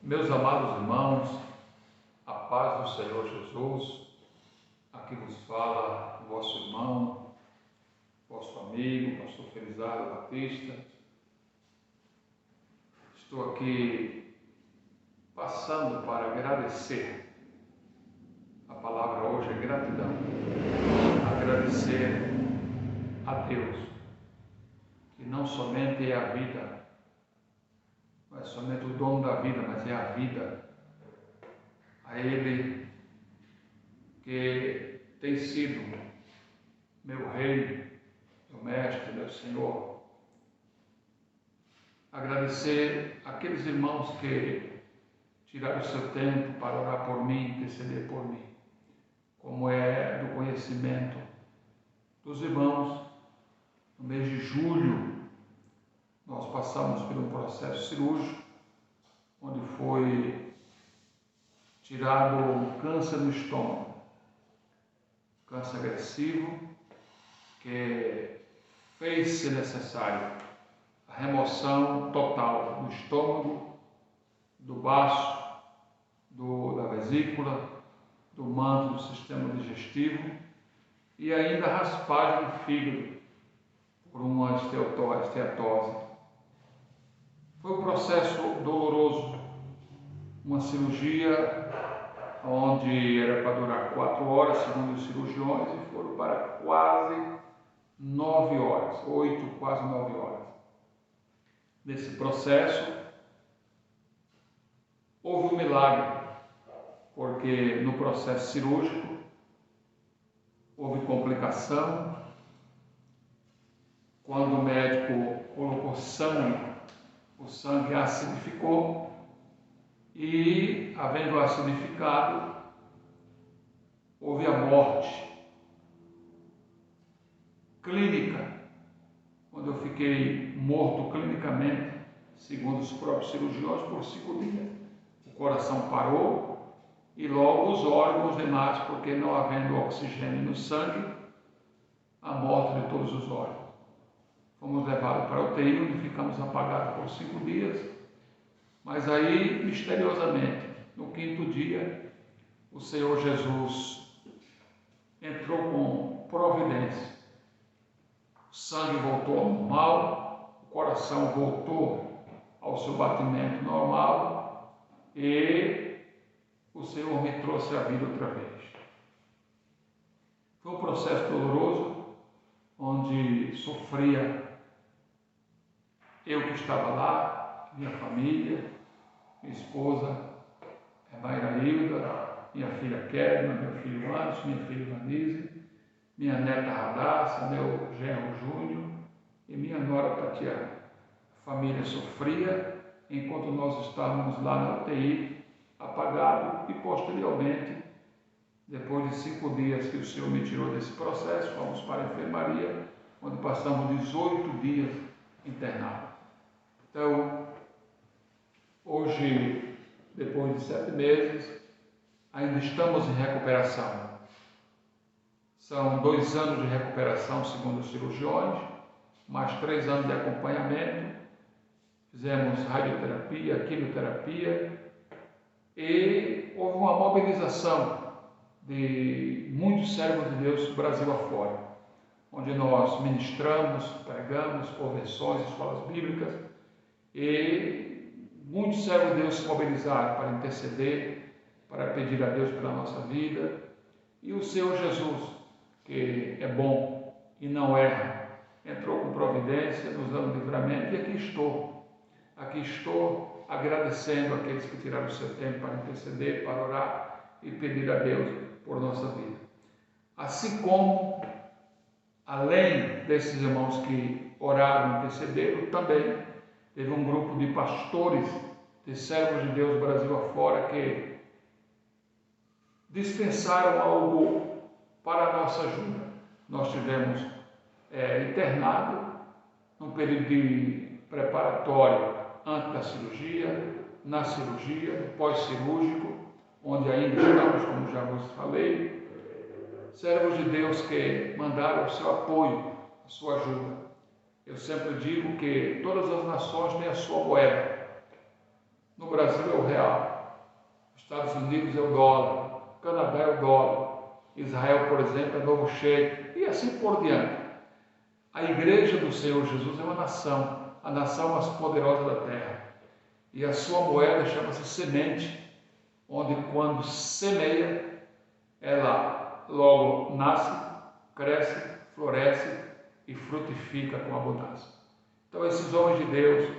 Meus amados irmãos, a paz do Senhor Jesus, aqui vos fala o vosso irmão, vosso amigo, pastor Felizardo Batista. Estou aqui passando para agradecer. A palavra hoje é gratidão. Agradecer a Deus, que não somente é a vida, não é somente o dono da vida, mas é a vida. A Ele que tem sido meu rei, meu mestre, meu Senhor. Agradecer aqueles irmãos que tiraram o seu tempo para orar por mim, interceder por mim. Como é do conhecimento dos irmãos, no mês de julho, nós passamos por um processo cirúrgico, onde foi tirado um câncer no estômago, câncer agressivo, que fez-se necessário a remoção total do estômago, do baço, da vesícula, do manto do sistema digestivo e ainda a raspagem do fígado por uma esteatose. Foi um processo doloroso, uma cirurgia onde era para durar 4 horas, segundo os cirurgiões, e foram para quase 9 horas, 8, quase 9 horas. Nesse processo, houve um milagre, porque no processo cirúrgico houve complicação. Quando o médico colocou sangue, o sangue acidificou e, havendo acidificado, houve a morte clínica, onde eu fiquei morto clinicamente, segundo os próprios cirurgiões, por 5 dias. O coração parou e logo os órgãos demais, porque não havendo oxigênio no sangue, a morte de todos os órgãos. Fomos levados para a UTI, onde ficamos apagados por 5 dias, mas aí, misteriosamente, no 5º dia, o Senhor Jesus entrou com providência. O sangue voltou ao normal, o coração voltou ao seu batimento normal e o Senhor me trouxe a vida outra vez. Foi um processo doloroso, onde sofria eu que estava lá, minha família, minha esposa Mayra Hilda, minha filha Kedma, meu filho Anderson, minha filha Vanise, minha neta Radassa, meu genro Júnior e minha nora Tatiana. A família sofria enquanto nós estávamos lá na UTI, apagado, e posteriormente, depois de 5 dias que o Senhor me tirou desse processo, fomos para a enfermaria, onde passamos 18 dias internados. Então, hoje, depois de 7 meses, ainda estamos em recuperação. São 2 anos de recuperação, segundo os cirurgiões, mais 3 anos de acompanhamento. Fizemos radioterapia, quimioterapia e houve uma mobilização de muitos servos de Deus Brasil afora, onde nós ministramos, pregamos, convenções, escolas bíblicas, e muitos servos de Deus se mobilizaram para interceder, para pedir a Deus pela nossa vida. E o Senhor Jesus, que é bom e não erra, entrou com providência, nos dando livramento, e aqui estou agradecendo aqueles que tiraram o seu tempo para interceder, para orar e pedir a Deus por nossa vida. Assim como, além desses irmãos que oraram e intercederam, também teve um grupo de pastores, de servos de Deus Brasil afora, que dispensaram algo para a nossa ajuda. Nós tivemos internado num período de preparatório antes da cirurgia, na cirurgia, no pós-cirúrgico, onde ainda estamos, como já vos falei. Servos de Deus que mandaram o seu apoio, a sua ajuda. Eu sempre digo que todas as nações têm a sua moeda. No Brasil é o real, Estados Unidos é o dólar, Canadá é o dólar, Israel, por exemplo, é novo shekel, e assim por diante. A igreja do Senhor Jesus é uma nação, a nação mais poderosa da terra. E a sua moeda chama-se semente, onde quando semeia, ela logo nasce, cresce, floresce e frutifica com abundância. Então esses homens de Deus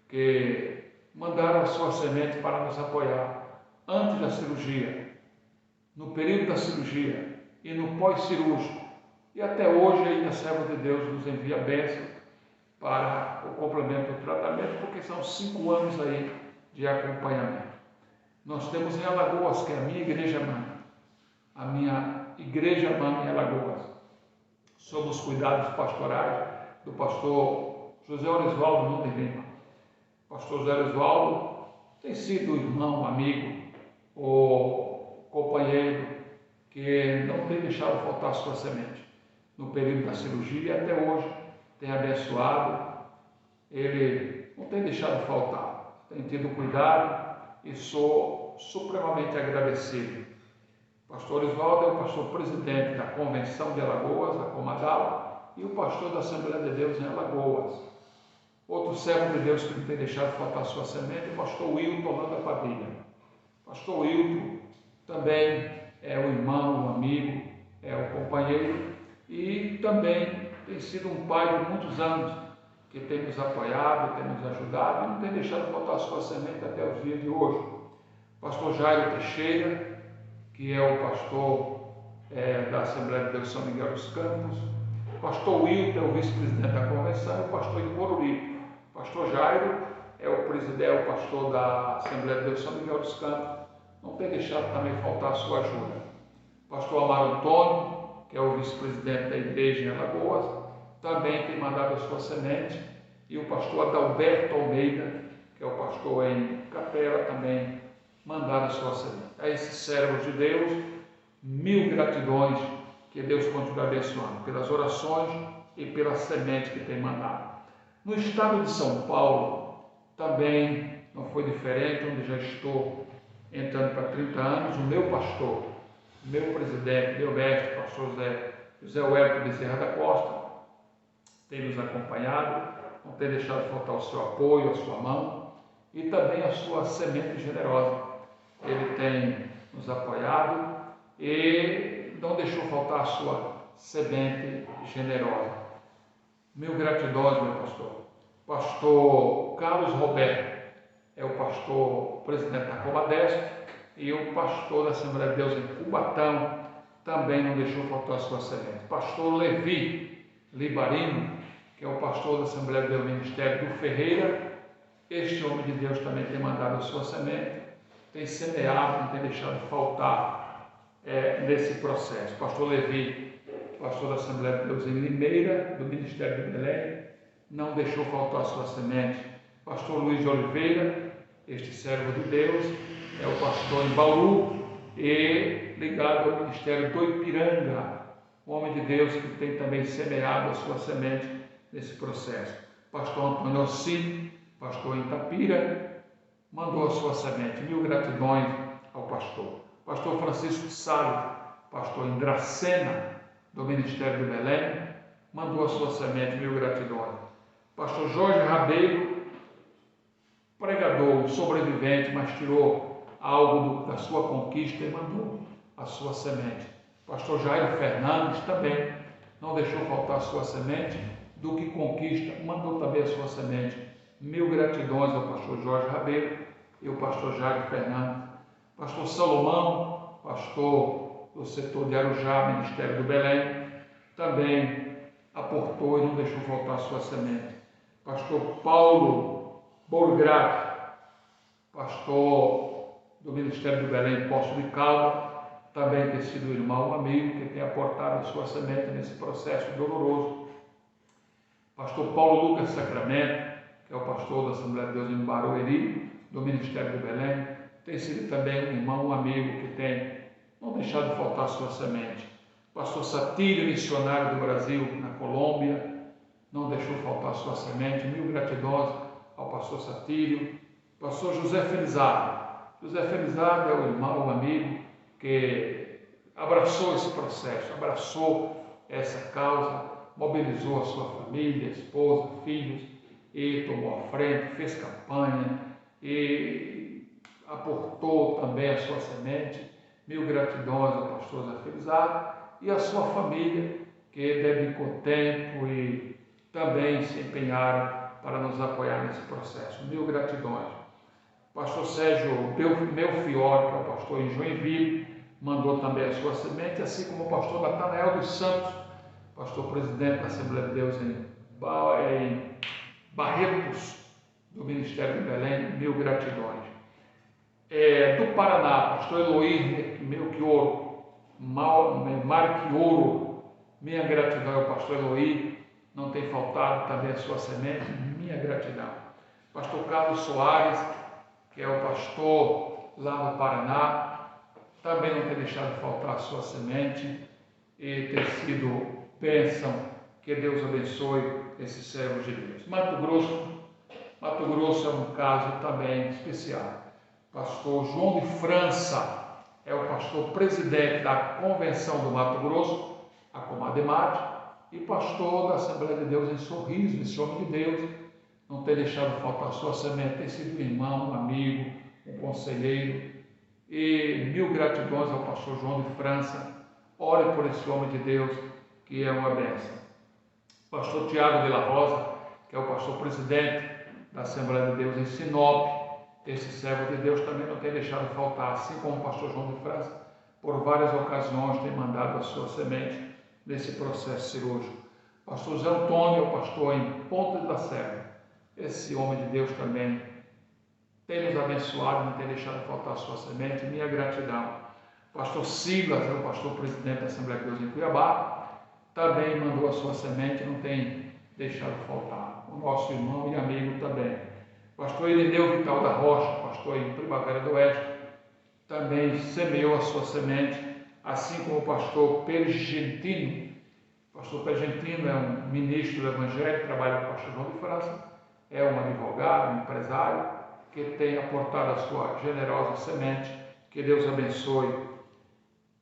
que mandaram a sua semente para nos apoiar antes da cirurgia, no período da cirurgia e no pós-cirúrgico, e até hoje ainda servo de Deus nos envia bênção para o complemento do tratamento, porque são 5 anos aí de acompanhamento. Nós temos em Alagoas, que é a minha igreja mãe, a minha igreja mãe em Alagoas, sob os cuidados pastorais do pastor José Orisvaldo Nunes Lima. O pastor José Orisvaldo tem sido irmão, amigo, o companheiro que não tem deixado faltar sua semente no período da cirurgia e até hoje tem abençoado, ele não tem deixado faltar, tem tido cuidado e sou supremamente agradecido. O pastor Oswaldo é o pastor presidente da Convenção de Alagoas, a Comadal, e o pastor da Assembleia de Deus em Alagoas. Outro servo de Deus que não tem deixado faltar sua semente é o pastor Wilton Holanda Padilha. O pastor Wilton também é um irmão, um amigo, é um companheiro e também tem sido um pai de muitos anos, que tem nos apoiado, tem nos ajudado e não tem deixado faltar sua semente até os dias de hoje. O pastor Jairo Teixeira, que é o pastor da Assembleia de Deus São Miguel dos Campos, o pastor Wilton é o vice-presidente da convenção e o pastor de Coruripe. O pastor Jairo é o presidente, é o pastor da Assembleia de Deus São Miguel dos Campos, não tem deixado também faltar a sua ajuda. O pastor Amaro Antônio, que é o vice-presidente da igreja em Alagoas, também tem mandado a sua semente, e o pastor Adalberto Almeida, que é o pastor em Capela, também mandado a sua semente. A esses servos de Deus, 1000 gratidões, que Deus continue abençoando pelas orações e pela semente que tem mandado. No estado de São Paulo, também não foi diferente, onde já estou entrando para 30 anos, o meu pastor, meu presidente, meu mestre, pastor José Wellington Bezerra da Costa, tem nos acompanhado, não tem deixado faltar o seu apoio, a sua mão e também a sua semente generosa. Ele tem nos apoiado e não deixou faltar a sua semente generosa. Mil gratidões, meu pastor. Pastor Carlos Roberto é o pastor presidente da Comadeste e o pastor da Assembleia de Deus em Cubatão também não deixou faltar a sua semente. Pastor Levi Libarino, que é o pastor da Assembleia de Deus Ministério do Ferreira, este homem de Deus também tem mandado a sua semente, tem semeado, não tem deixado faltar nesse processo. Pastor Levi, pastor da Assembleia de Deus em Limeira, do Ministério de Belém, não deixou faltar a sua semente. Pastor Luiz de Oliveira, este servo de Deus, é o pastor em Bauru e ligado ao Ministério do Ipiranga, um homem de Deus que tem também semeado a sua semente nesse processo. Pastor Antônio Ossini, pastor em Itapira, mandou a sua semente. 1000 gratidões ao pastor. Pastor Francisco Salles, pastor em Dracena, do Ministério do Belém, mandou a sua semente. 1000 gratidões. Pastor Jorge Rabeiro, pregador, sobrevivente, mas tirou algo da sua conquista e mandou a sua semente. Pastor Jairo Fernandes também não deixou faltar a sua semente, do que conquista, mandou também a sua semente. 1000 gratidões ao pastor Jorge Rabeiro e o pastor Jairo Fernandes. Pastor Salomão, pastor do setor de Arujá, Ministério do Belém, também aportou e não deixou faltar a sua semente. Pastor Paulo Borgrat, pastor do Ministério do Belém, Poço de Calda, também tem sido irmão, amigo, que tem aportado a sua semente nesse processo doloroso. Pastor Paulo Lucas Sacramento, que é o pastor da Assembleia de Deus em Barueri, do Ministério do Belém, tem sido também um irmão, um amigo que tem não deixado faltar a sua semente. Pastor Satílio, missionário do Brasil, na Colômbia, não deixou faltar a sua semente. 1000 gratidões ao pastor Satílio pastor José Felizardo. José Felizardo é o irmão, o amigo que abraçou esse processo, abraçou essa causa, mobilizou a sua família, esposa, filhos, e tomou a frente, fez campanha e aportou também a sua semente. Mil gratidões ao pastor José Felizardo e à sua família, que dedicou tempo e também se empenharam para nos apoiar nesse processo. Mil gratidões. Pastor Sérgio Melfiore, que é o pastor em Joinville, mandou também a sua semente, assim como o pastor Natanael dos Santos, pastor presidente da Assembleia de Deus em Barretos, do Ministério de Belém. Mil gratidões. Do Paraná, pastor Eloir Melchioro Marquioro, minha gratidão ao pastor Eloir, não tem faltado também a sua semente, minha gratidão. Pastor Carlos Soares, que é o pastor lá no Paraná, também não tem deixado de faltar a sua semente e tem sido bênção. Que Deus abençoe esses servos de Deus. Mato Grosso é um caso também especial. Pastor João de França é o pastor presidente da Convenção do Mato Grosso, a Comademate, e pastor da Assembleia de Deus em Sorriso. Esse homem de Deus não tem deixado de faltar a sua semente, tem sido um irmão, um amigo, um conselheiro. E mil gratidões ao pastor João de França. Ore por esse homem de Deus, que é uma bênção. Pastor Tiago de la Rosa, que é o pastor presidente da Assembleia de Deus em Sinop. Esse servo de Deus também não tem deixado de faltar, assim como o pastor João de França, por várias ocasiões tem mandado a sua semente nesse processo cirúrgico. Pastor Zé Antônio, o pastor em Ponta da Serra. Esse homem de Deus também tem nos abençoado, não tem deixado de faltar a sua semente. Minha gratidão. Pastor Silas é o pastor presidente da Assembleia de Deus em Cuiabá, também mandou a sua semente, não tem deixado de faltar. O nosso irmão e amigo também. Pastor Irineu Vital da Rocha, pastor em Primavera do Oeste, também semeou a sua semente, assim como o pastor Pergentino. O pastor Pergentino é um ministro do Evangelho, trabalha com o pastor João de França, é um advogado, um empresário, que tem aportado a sua generosa semente. Que Deus abençoe.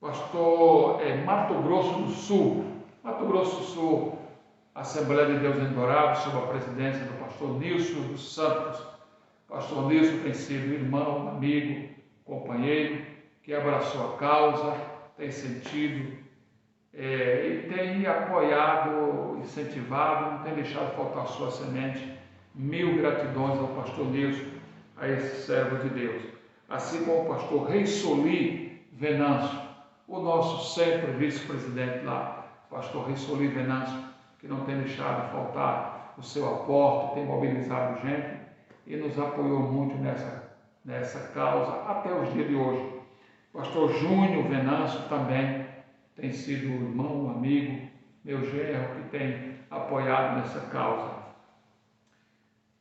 Pastor Mato Grosso do Sul, Assembleia de Deus em Dourado, sob a presidência do pastor Nilson dos Santos. Pastor Nilson tem sido irmão, amigo, companheiro, que abraçou a causa, tem sentido e tem apoiado, incentivado, não tem deixado faltar a sua semente. Mil gratidões ao pastor Nilson, a esse servo de Deus. Assim como o pastor Reisoli Venâncio, o nosso sempre vice-presidente lá, pastor Reisoli Venâncio, que não tem deixado de faltar o seu aporte, tem mobilizado gente e nos apoiou muito nessa causa até os dias de hoje. Pastor Júnior Venâncio também tem sido um irmão, um amigo, meu genro, que tem apoiado nessa causa.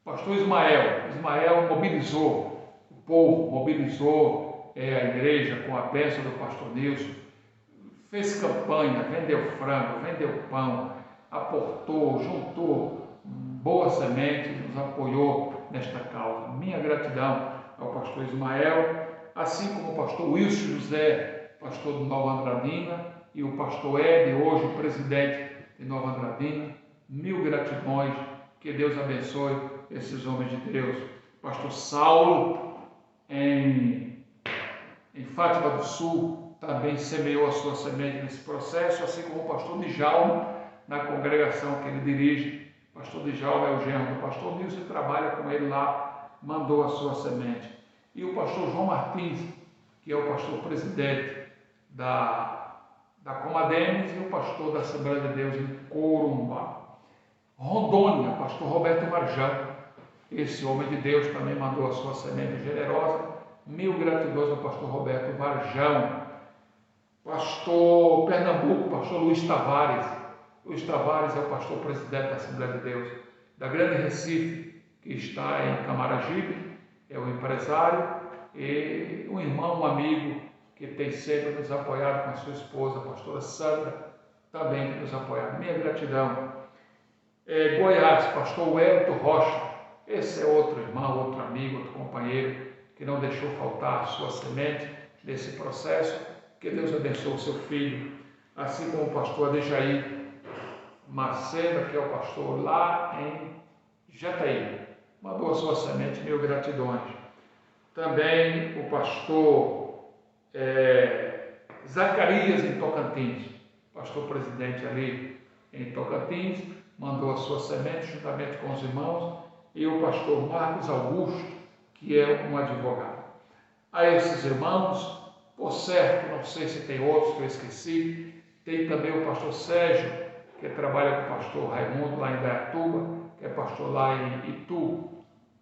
Pastor Ismael mobilizou o povo, mobilizou a igreja com a bênção do pastor Nilson, fez campanha, vendeu frango, vendeu pão, aportou, juntou boa semente, nos apoiou nesta causa. Minha gratidão ao pastor Ismael, assim como o pastor Wilson José, pastor de Nova Andradina, e o pastor Ed, hoje presidente de Nova Andradina. Mil gratidões, que Deus abençoe esses homens de Deus. Pastor Saulo, em Fátima do Sul, também semeou a sua semente nesse processo, assim como o pastor Djalma, na congregação que ele dirige. O pastor Djalma é o genro do pastor Nilson e trabalha com ele lá, mandou a sua semente. E o pastor João Martins, que é o pastor presidente da Comademes e o pastor da Assembleia de Deus em Corumbá. Rondônia, pastor Roberto Marjão, esse homem de Deus também mandou a sua semente generosa. Mil gratidões ao pastor Roberto Marjão. Pastor Pernambuco, pastor Luiz Tavares. Luiz Tavares é o pastor presidente da Assembleia de Deus da Grande Recife, que está em Camaragibe, é um empresário e um irmão, um amigo, que tem sempre nos apoiado com a sua esposa, a pastora Sandra, também tem nos apoiado. Minha gratidão. Goiás, pastor Wellington Rocha, esse é outro irmão, outro amigo, outro companheiro que não deixou faltar a sua semente nesse processo. Que Deus abençoe o seu filho, assim como o pastor Adejair Macedo, que é o pastor lá em Jataí, mandou a sua semente, mil gratidões. Também o pastor Zacarias em Tocantins, pastor presidente ali em Tocantins, mandou a sua semente juntamente com os irmãos, e o pastor Marcos Augusto, que é um advogado. A esses irmãos, por certo, não sei se tem outros que eu esqueci, tem também o pastor Sérgio, que trabalha com o pastor Raimundo lá em Dayatuba, que é pastor lá em Itu.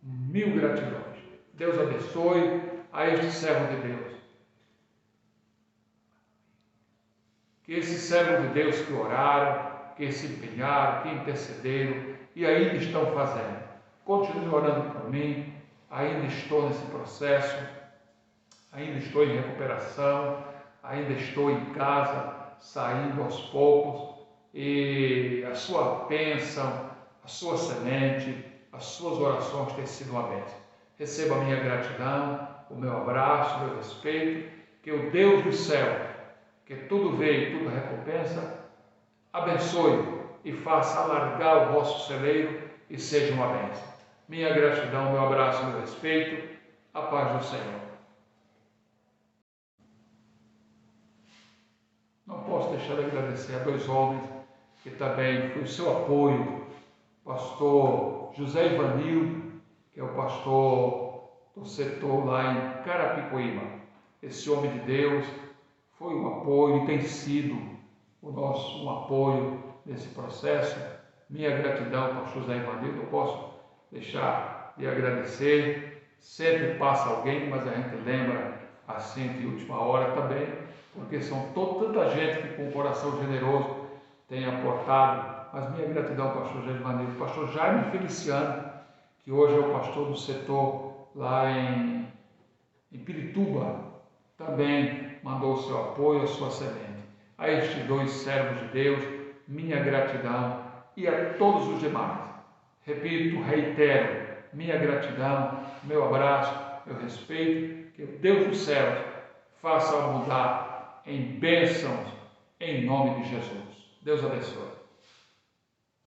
Mil gratidões. Deus abençoe a este servo de Deus. Que esses servos de Deus que oraram, que se empenharam, que intercederam e ainda estão fazendo. Continue orando por mim, ainda estou nesse processo, ainda estou em recuperação, ainda estou em casa, saindo aos poucos, e a sua bênção, a sua semente, as suas orações têm sido uma bênção. Receba a minha gratidão, o meu abraço, o meu respeito, que o Deus do céu, que tudo vê e tudo recompensa, abençoe e faça alargar o vosso celeiro e seja uma bênção. Minha gratidão, meu abraço, meu respeito, a paz do Senhor. Não posso deixar de agradecer a dois homens que também foi o seu apoio, pastor José Ivanildo, que é o pastor do setor lá em Carapicuíba. Esse homem de Deus foi um apoio e tem sido um apoio nesse processo. Minha gratidão, pastor José Ivanildo, não posso deixar de agradecer. Sempre passa alguém, mas a gente lembra assim de última hora também, porque são tanta gente que com o coração generoso tem aportado. Mas minha gratidão ao pastor Jaime Maneiro, pastor Jaime Feliciano, que hoje é o pastor do setor lá em Pirituba, também mandou o seu apoio, a sua semente. A estes dois servos de Deus, minha gratidão, e a todos os demais. Repito, reitero, minha gratidão, meu abraço, meu respeito, que o Deus dos céus faça mudar em bênçãos, em nome de Jesus. Deus abençoe.